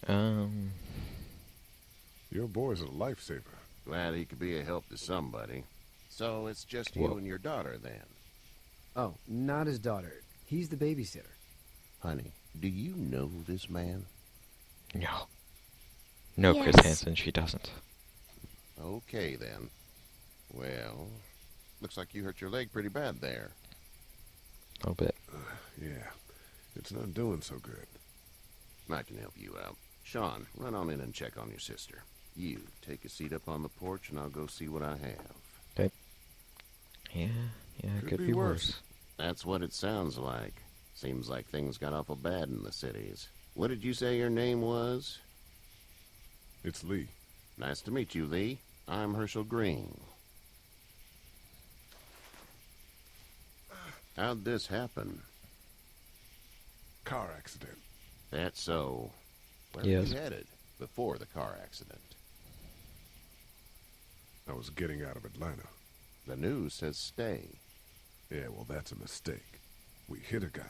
Um, Your boy's a lifesaver. Glad he could be a help to somebody. So it's just you Whoa. and your daughter then? Oh, not his daughter. He's the babysitter. Honey, do you know this man? no. No, Chris Yes. Hansen, she doesn't. Okay then. Well, looks like you hurt your leg pretty bad there. A little bit. Yeah, it's not doing so good. I can help you out. Sean, run on in and check on your sister. You, take a seat up on the porch and I'll go see what I have. Yeah, Could could be be worse. worse. That's what it sounds like. Seems like things got awful bad in the cities. What did you say your name was? It's Lee. Nice to meet you, Lee. I'm Herschel Green. How'd this happen? Car accident. That's so. Where were Yes. you headed before the car accident? I was getting out of Atlanta. The news says stay. Yeah, well, that's a mistake. We hit a guy.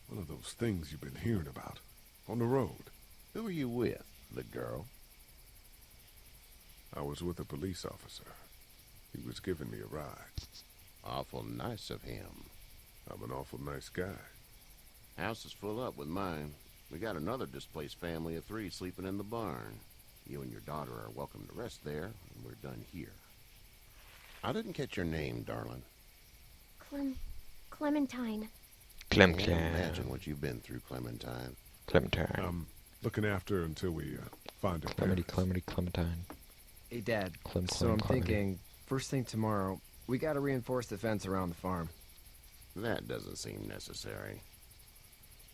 One of those things you've been hearing about. On the road. Who were you with? The girl? I was with a police officer. He was giving me a ride. Awful nice of him. I'm an awful nice guy. House is full up with mine. We got another displaced family of 3 sleeping in the barn. You and your daughter are welcome to rest there, and we're done here. I didn't catch your name, darling. Clementine. Clem Can't imagine what you've been through, Clementine. Clementine. I'm looking after her until we find her Clemity, parents. Clementine. Hey, Dad. Clem, So I'm Clemity. thinking, first thing tomorrow, we gotta reinforce the fence around the farm. That doesn't seem necessary.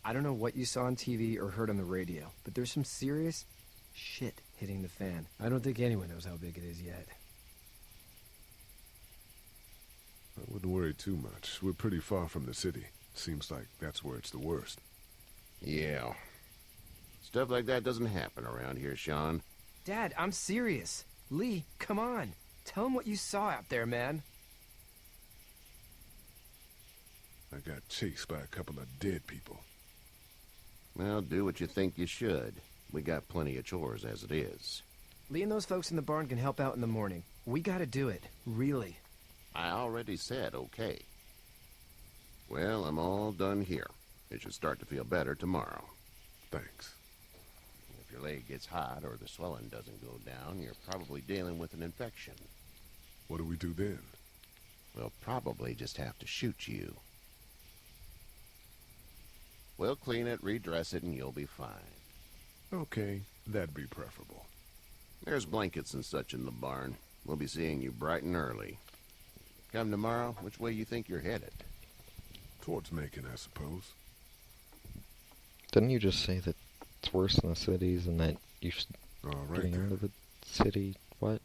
I don't know what you saw on TV or heard on the radio, but there's some serious shit hitting the fan. I don't think anyone knows how big it is yet. I wouldn't worry too much. We're pretty far from the city. Seems like that's where it's the worst. Yeah. Stuff like that doesn't happen around here, Sean. Dad, I'm serious. Lee, come on. Tell him what you saw out there, man. I got chased by a couple of dead people. Well, do what you think you should. We got plenty of chores as it is. Lee and those folks in the barn can help out in the morning. We gotta do it. Really. I already said okay. Well, I'm all done here. It should start to feel better tomorrow. Thanks. If your leg gets hot or the swelling doesn't go down, you're probably dealing with an infection. What do we do then? We'll probably just have to shoot you. We'll clean it, redress it, and you'll be fine. Okay, that'd be preferable. There's blankets and such in the barn. We'll be seeing you bright and early. Come tomorrow, which way you think you're headed? Towards Macon, I suppose. Didn't you just say that it's worse in the cities and that you should All right, getting out then. of the city? What?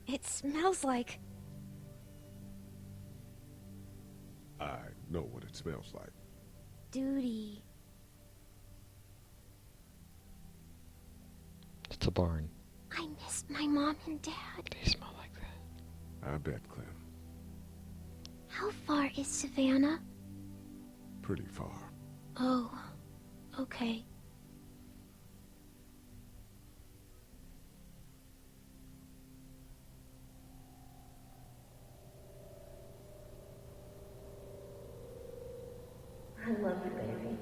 It smells like... I know what it smells like. duty. It's a barn. I miss my mom and dad. They smell like that. I bet, Clem. How far is Savannah? Pretty far. Oh, okay. I love you, baby.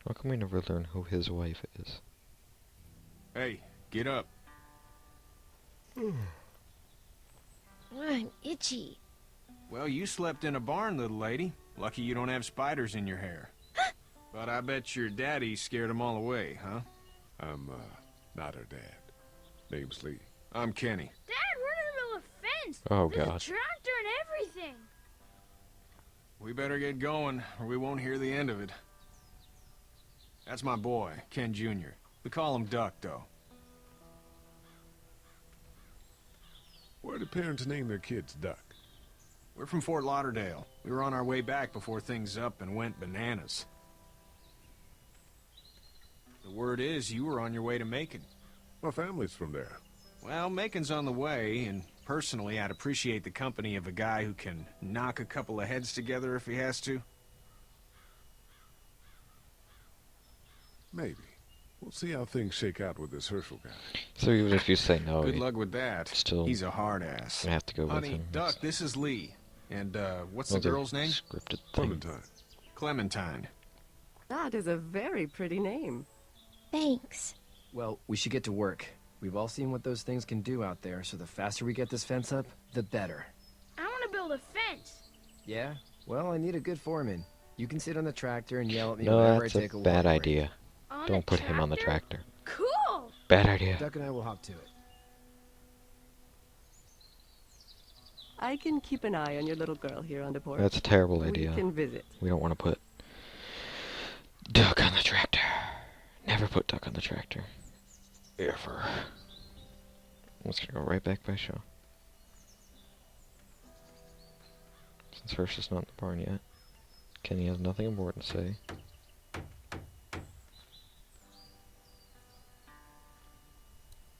How come we never learn who his wife is? Hey, get up. I'm itchy. Well, you slept in a barn, little lady. Lucky you don't have spiders in your hair. But I bet your daddy scared them all away, huh? I'm, not her dad. Name's Lee. I'm Kenny. Dad, we're in the middle of a fence. Oh, There's God. a tractor and everything. We better get going, or we won't hear the end of it. That's my boy, Ken Jr. We call him Duck, though. Where do parents name their kids Duck? We're from Fort Lauderdale. We were on our way back before things up and went bananas. The word is you were on your way to Macon. My family's from there. Well, Macon's on the way, and personally, I'd appreciate the company of a guy who can knock a couple of heads together if he has to. Maybe. We'll see how things shake out with this Herschel guy. So even if you say no, Good you luck with that. still He's a hard ass. have to go with Honey, him. Duck, this is Lee. And, what's the Another girl's name? Scripted thing. Clementine. Clementine. That is a very pretty name. Thanks. Well, we should get to work. We've all seen what those things can do out there, so the faster we get this fence up, the better. I want to build a fence. Yeah? Well, I need a good foreman. You can sit on the tractor and yell at me No, whenever I that's take a a bad walk break. idea. On Don't a put him on the tractor? tractor. Cool. Bad idea. Duck and I will hop to it. I can keep an eye on your little girl here on the porch. That's a terrible We idea. can visit. We don't want to put Duck on the tractor. Never put Duck on the tractor. Ever. I'm just gonna go right back by show. Since Herschel's not in the barn yet, Kenny has nothing important to say.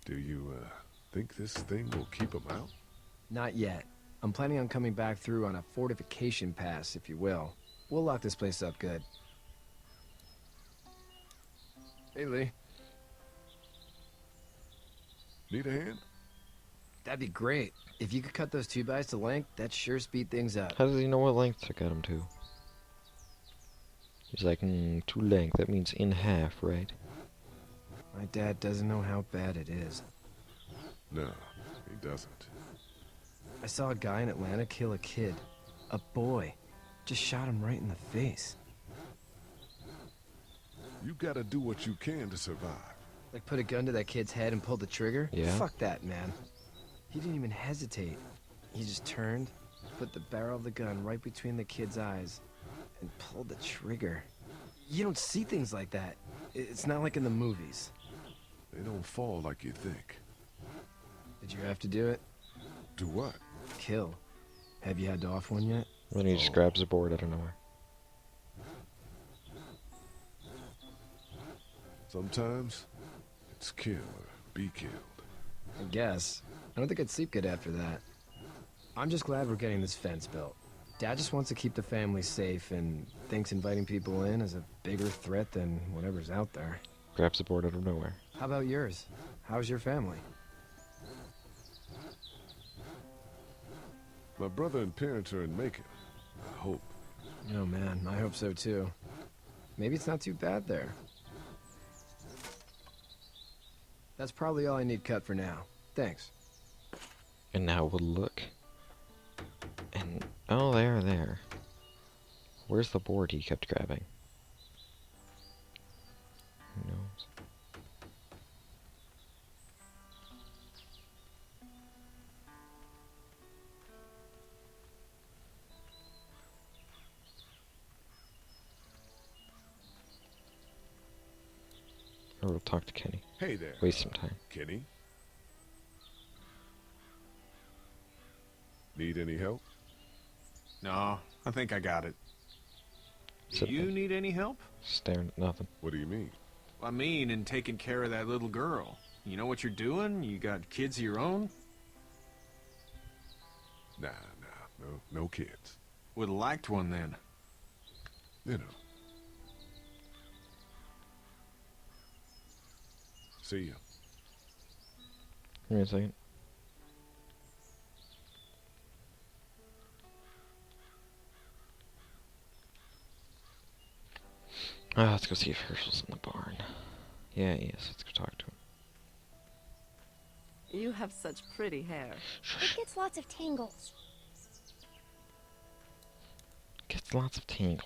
Do you, think this thing will keep him out? Not yet. I'm planning on coming back through on a fortification pass, if you will. We'll lock this place up good. Hey, Lee. Need a hand? That'd be great. If you could cut those 2x to length, that'd sure speed things up. How does he know what length to cut him to? He's like, to length. That means in half, right? My dad doesn't know how bad it is. No, he doesn't. I saw a guy in Atlanta kill a kid. A boy. Just shot him right in the face. You gotta do what you can to survive. Like put a gun to that kid's head and pull the trigger? Yeah. Fuck that, man. He didn't even hesitate. He just turned, put the barrel of the gun right between the kid's eyes, and pulled the trigger. You don't see things like that. It's not like in the movies. They don't fall like you think. Did you have to do it? Do what? Kill. Have you had to off one yet? Then he just grabs the board out of nowhere. Sometimes it's kill or be killed. I guess. I don't think I'd sleep good after that. I'm just glad we're getting this fence built. Dad just wants to keep the family safe and thinks inviting people in is a bigger threat than whatever's out there. Grabs the board out of nowhere. How about yours? How's your family? My brother and parents are in Macon. I hope. Oh man, I hope so too. Maybe it's not too bad there. That's probably all I need cut for now. Thanks. And now we'll look. And, oh, there. Where's the board he kept grabbing? Who knows? Or we'll talk to Kenny. Hey there, Waste some time. Kenny. Need any help? No, I think I got it. Do Sit you there. need any help? Staring at nothing. What do you mean? I mean, in taking care of that little girl. You know what you're doing? You got kids of your own? Nah, no kids. Would've liked one then. You know. See ya. Give me a second. Let's go see if Herschel's in the barn. Yeah, he is. Let's go talk to him. You have such pretty hair. It gets lots of tangles. Gets lots of tangles.